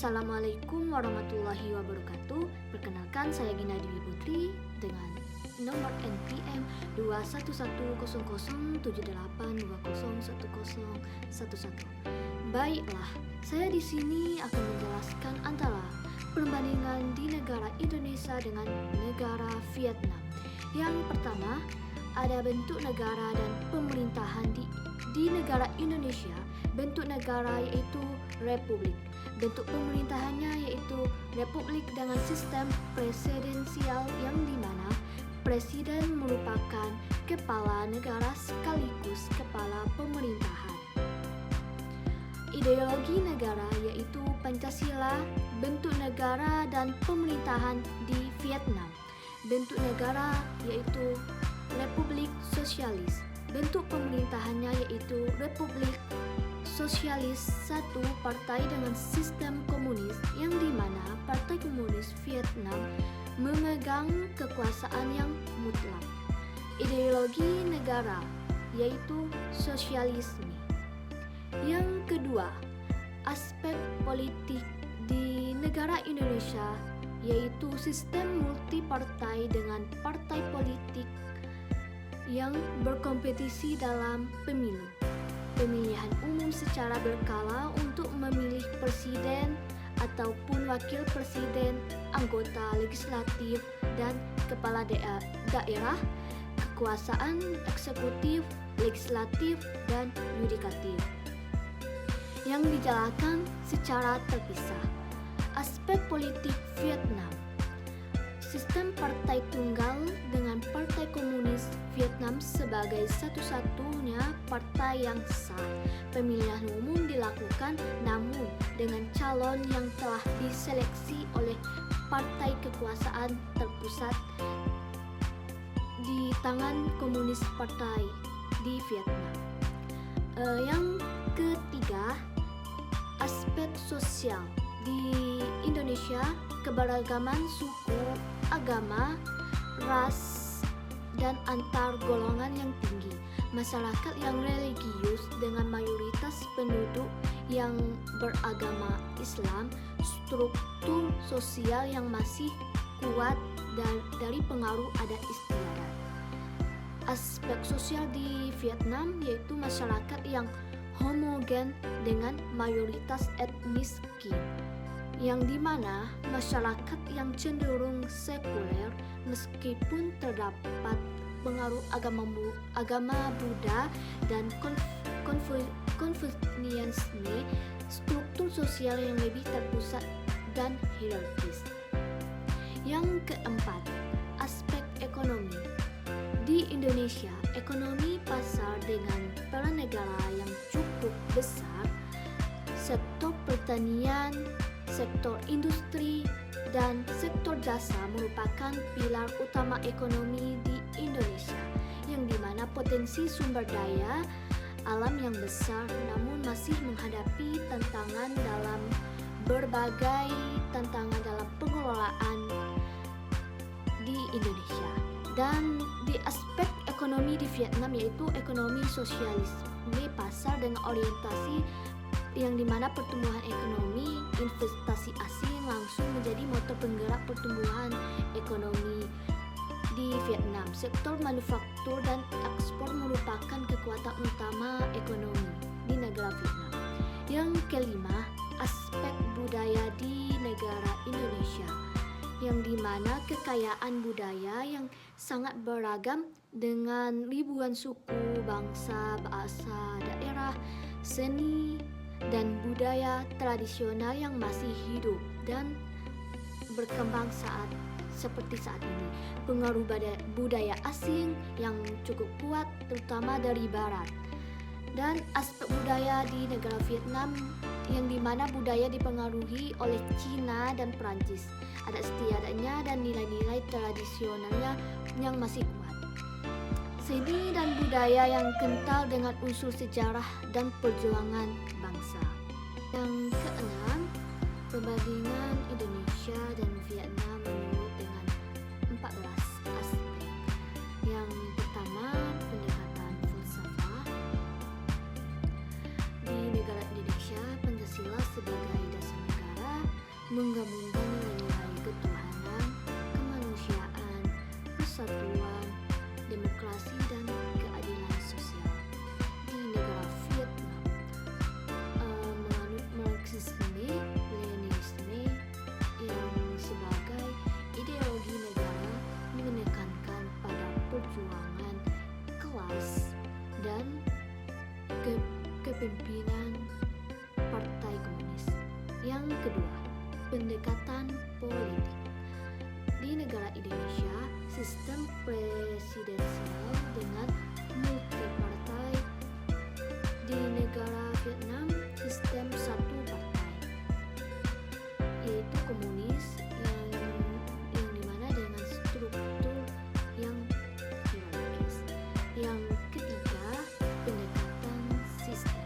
Assalamualaikum warahmatullahi wabarakatuh. Perkenalkan, saya Gina Dewi Putri dengan nomor NPM 2110778201011. Baiklah, saya di sini akan menjelaskan antara perbandingan di negara Indonesia dengan negara Vietnam. Yang pertama, ada bentuk negara dan pemerintahan di negara Indonesia. Bentuk negara yaitu republik. Bentuk pemerintahannya yaitu republik dengan sistem presidensial yang dimana presiden merupakan kepala negara sekaligus kepala pemerintahan. Ideologi negara yaitu Pancasila. Bentuk negara dan pemerintahan di Vietnam. Bentuk negara yaitu Republik Sosialis. Bentuk pemerintahannya yaitu Republik Sosialis, satu partai dengan sistem komunis yang dimana Partai Komunis Vietnam memegang kekuasaan yang mutlak. Ideologi negara yaitu sosialisme. Yang kedua, aspek politik di negara Indonesia yaitu sistem multipartai dengan partai politik yang berkompetisi dalam pemilu. Pemilihan umum secara berkala untuk memilih presiden ataupun wakil presiden, anggota legislatif dan kepala daerah, kekuasaan eksekutif, legislatif dan yudikatif yang dijalankan secara terpisah. Aspek politik Vietnam. Sistem partai tunggal dengan Partai Komunis Vietnam sebagai satu-satunya partai yang sah. Pemilihan umum dilakukan namun dengan calon yang telah diseleksi oleh partai kekuasaan terpusat di tangan komunis partai di Vietnam. Yang ketiga, aspek sosial. Di Indonesia, keberagaman suku, agama, ras, dan antar golongan yang tinggi. Masyarakat yang religius dengan mayoritas penduduk yang beragama Islam, struktur sosial yang masih kuat dan dari pengaruh adat istiadat. Aspek sosial di Vietnam yaitu masyarakat yang homogen dengan mayoritas etnis Kinh, yang dimana masyarakat yang cenderung sekuler meskipun terdapat pengaruh agama Buddha dan Konfusianisme, struktur sosial yang lebih terpusat dan hierarkis. Yang keempat, aspek ekonomi. Di Indonesia, ekonomi pasar dengan peran negara yang cukup besar, sektor pertanian, sektor industri, dan sektor jasa merupakan pilar utama ekonomi di Indonesia, yang dimana potensi sumber daya alam yang besar namun masih menghadapi tantangan dalam berbagai tantangan dalam pengelolaan di Indonesia. Dan di aspek ekonomi di Vietnam yaitu ekonomi sosialisme pasar dengan orientasi yang dimana pertumbuhan ekonomi, investasi asing langsung menjadi motor penggerak pertumbuhan ekonomi di Vietnam. Sektor manufaktur dan ekspor merupakan kekuatan utama ekonomi di negara Vietnam. Yang kelima, aspek budaya di negara Indonesia, yang dimana kekayaan budaya yang sangat beragam dengan ribuan suku, bangsa, bahasa, daerah, seni, dan budaya tradisional yang masih hidup dan berkembang seperti saat ini. Pengaruh budaya asing yang cukup kuat terutama dari barat. Dan aspek budaya di negara Vietnam yang dimana budaya dipengaruhi oleh Cina dan Perancis. Adat istiadatnya dan nilai-nilai tradisionalnya yang masih kuat. Seni dan budaya yang kental dengan unsur sejarah dan perjuangan bangsa. Yang keenam, perbandingan Indonesia dan Vietnam menurut dengan 14 aspek. Yang pertama, pendekatan filsafat. Di negara Indonesia, Pancasila sebagai dasar negara menggabungkan nilai-nilai ketuhanan, kemanusiaan, persatuan, demokrasi, dan keadilan sosial. Di negara Vietnam, menganut Marxisme, Leninisme yang sebagai ideologi negara menekankan pada perjuangan kelas dan kepemimpinan Partai Komunis. Yang kedua, pendekatan politik. Di negara Indonesia, sistem presidensial dengan multipartai. Di negara Vietnam, sistem satu partai, yaitu komunis yang dimana dengan struktur yang hierarkis. Yang ketiga, pendekatan sistem.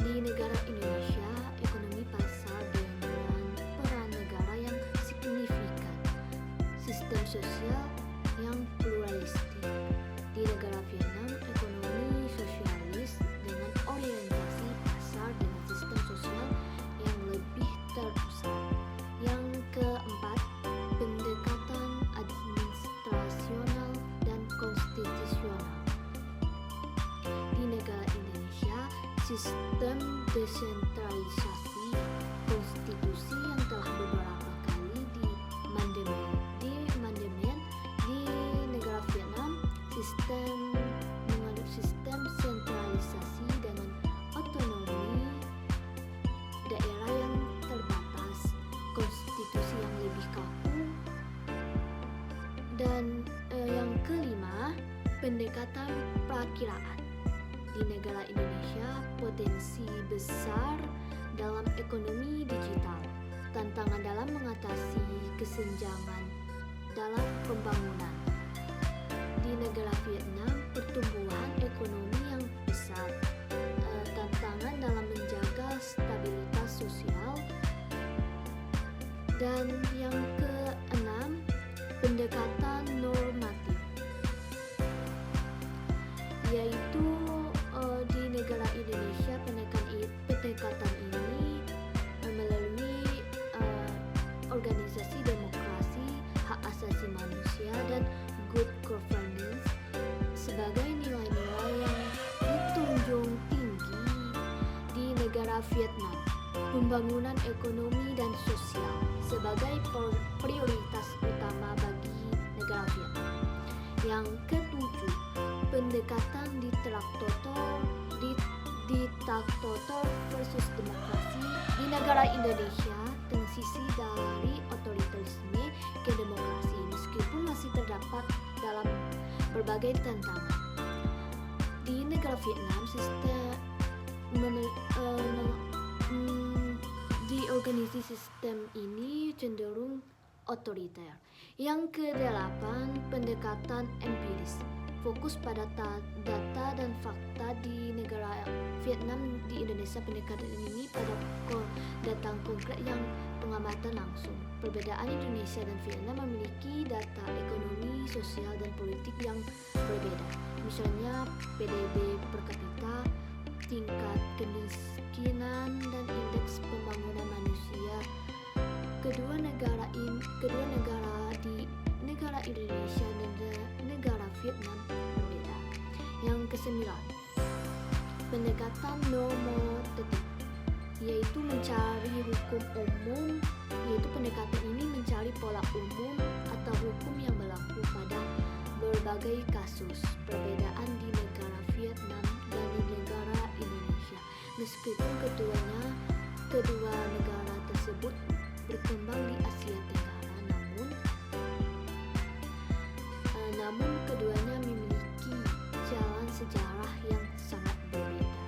Di negara Indonesia, ekonomi pasar dengan peran negara yang signifikan, sistem sosial yang pluralistik. Di negara Vietnam, ekonomi sosialis dengan orientasi pasar dengan sistem sosial yang lebih terpusat. Yang keempat, pendekatan administrasional dan konstitusional. Di negara Indonesia, sistem desentralisasi konstitusi yang telah beberapa kali diamandemen. Di negara Vietnam, menganut sistem sentralisasi dengan otonomi daerah yang terbatas, konstitusi yang lebih kaku. Dan yang kelima, pendekatan perakiraan. Di negara Indonesia, potensi besar dalam ekonomi digital, tantangan dalam mengatasi kesenjangan dalam pembangunan. Di negara Vietnam, pertumbuhan ekonomi yang besar, tantangan dalam menjaga stabilitas sosial. Dan yang keenam, pendekatan normatif, yaitu di negara Indonesia pendekatan ini melalui organisasi demokrasi, hak asasi manusia, dan good governance sebagai nilai-nilai yang ditunjung tinggi. Di negara Vietnam, pembangunan ekonomi dan sosial sebagai prioritas utama bagi negara Vietnam. Yang ketujuh, pendekatan diktator versus demokrasi. Di negara Indonesia, transisi dari otoritarisme ke demokrasi meskipun masih terdapat dalam berbagai tantangan. Di negara Vietnam, di organisasi sistem ini cenderung otoriter. Yang kedelapan, pendekatan empiris, fokus pada data dan fakta. Di negara Vietnam, di Indonesia, pendekatan ini pada data konkret yang pengamatan langsung. Perbedaan Indonesia dan Vietnam memiliki data ekonomi, sosial, dan politik yang berbeda. Misalnya PDB per kapita, tingkat kemiskinan, dan indeks pembangunan manusia. Kedua negara di negara Indonesia dan negara Vietnam berbeda. Yang kesembilan, pendekatan normatif, yaitu mencari hukum umum, yaitu pendekatan ini mencari pola umum atau hukum yang berlaku pada berbagai kasus. Perbedaan di negara Vietnam dan di negara Indonesia, meskipun kedua negara tersebut berkembang di Asia Tenggara, namun keduanya memiliki jalan sejarah yang sangat berbeda,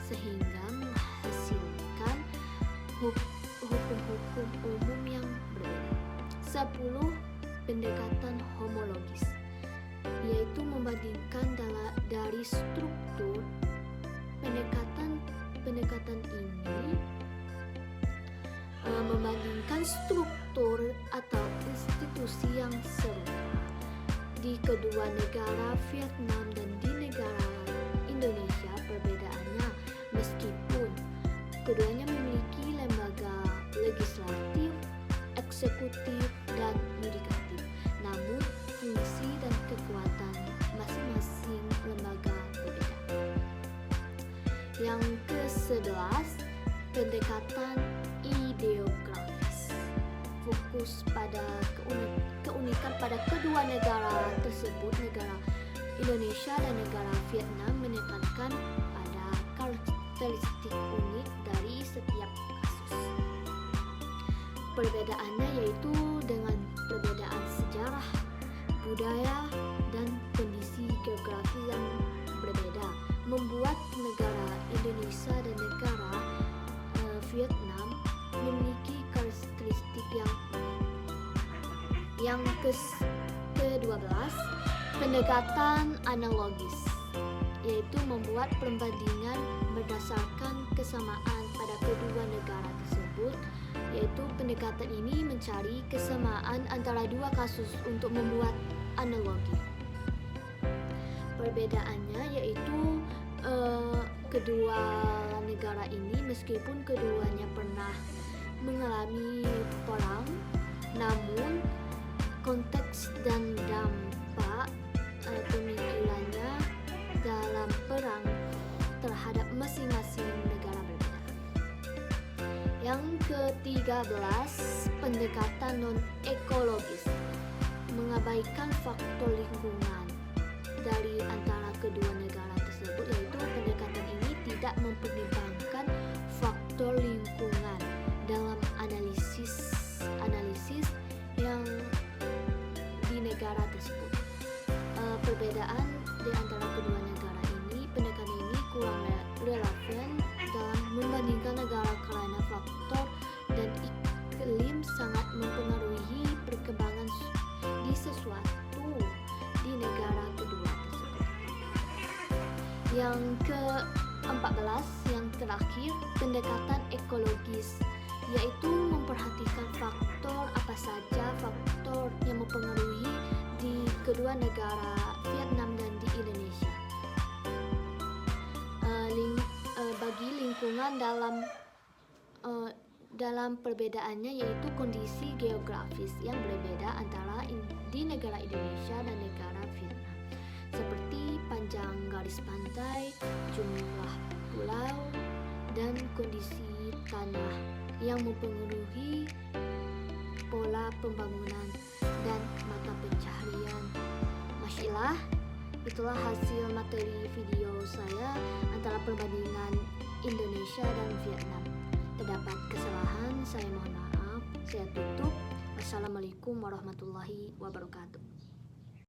sehingga menghasilkan hukum-hukum umum yang berbeda. 10. Pendekatan homologis, yaitu membandingkan dari struktur. Pendekatan ini membandingkan struktur atau institusi yang serupa di kedua negara Vietnam dan di negara Indonesia. Perbedaannya, meskipun keduanya memiliki lembaga legislatif eksekutif, dan yudikatif. Namun, fungsi dan kekuatan masing-masing lembaga berbeda. Yang ke-11, pendekatan ideografis. Fokus pada keunikan pada kedua negara tersebut, negara Indonesia dan negara Vietnam, menekankan pada karakteristik unik dari setiap kasus. Perbedaannya yaitu dengan perbedaan sejarah, budaya, dan kondisi geografi yang berbeda, membuat negara Indonesia dan negara Vietnam memiliki karakteristik yang unik. Yang ke-12, pendekatan analogis, yaitu membuat perbandingan berdasarkan kesamaan pada kedua negara tersebut, yaitu pendekatan ini mencari kesamaan antara dua kasus untuk membuat analogi. Perbedaannya yaitu kedua negara ini meskipun keduanya pernah mengalami perang, namun konteks dan dampak pemikirannya dalam perang terhadap masing-masing negara berbeda. Yang ke-13, pendekatan non-ekologis, mengabaikan faktor lingkungan dari antara kedua negara tersebut, yaitu pendekatan ini tidak mempertimbangkan faktor lingkungan dalam analisis yang di negara tersebut. Perbedaan di antara kedua negara ini, pendekatan ini kurang relevan dalam membandingkan negara karena faktor dan iklim sangat mempengaruhi perkembangan di sesuatu di negara kedua tersebut. Yang ke-14, yang terakhir, pendekatan ekologis, yaitu memperhatikan faktor apa saja faktor yang mempengaruhi di kedua negara Vietnam dan di Indonesia. Bagi lingkungan dalam perbedaannya yaitu kondisi geografis yang berbeda antara di negara Indonesia dan negara Vietnam, seperti panjang garis pantai, jumlah pulau, dan kondisi tanah yang mempengaruhi pola pembangunan dan mata pencaharian. MasyaAllah, itulah hasil materi video saya antara perbandingan Indonesia dan Vietnam. Terdapat kesalahan, saya mohon maaf. Saya tutup. Wassalamualaikum warahmatullahi wabarakatuh.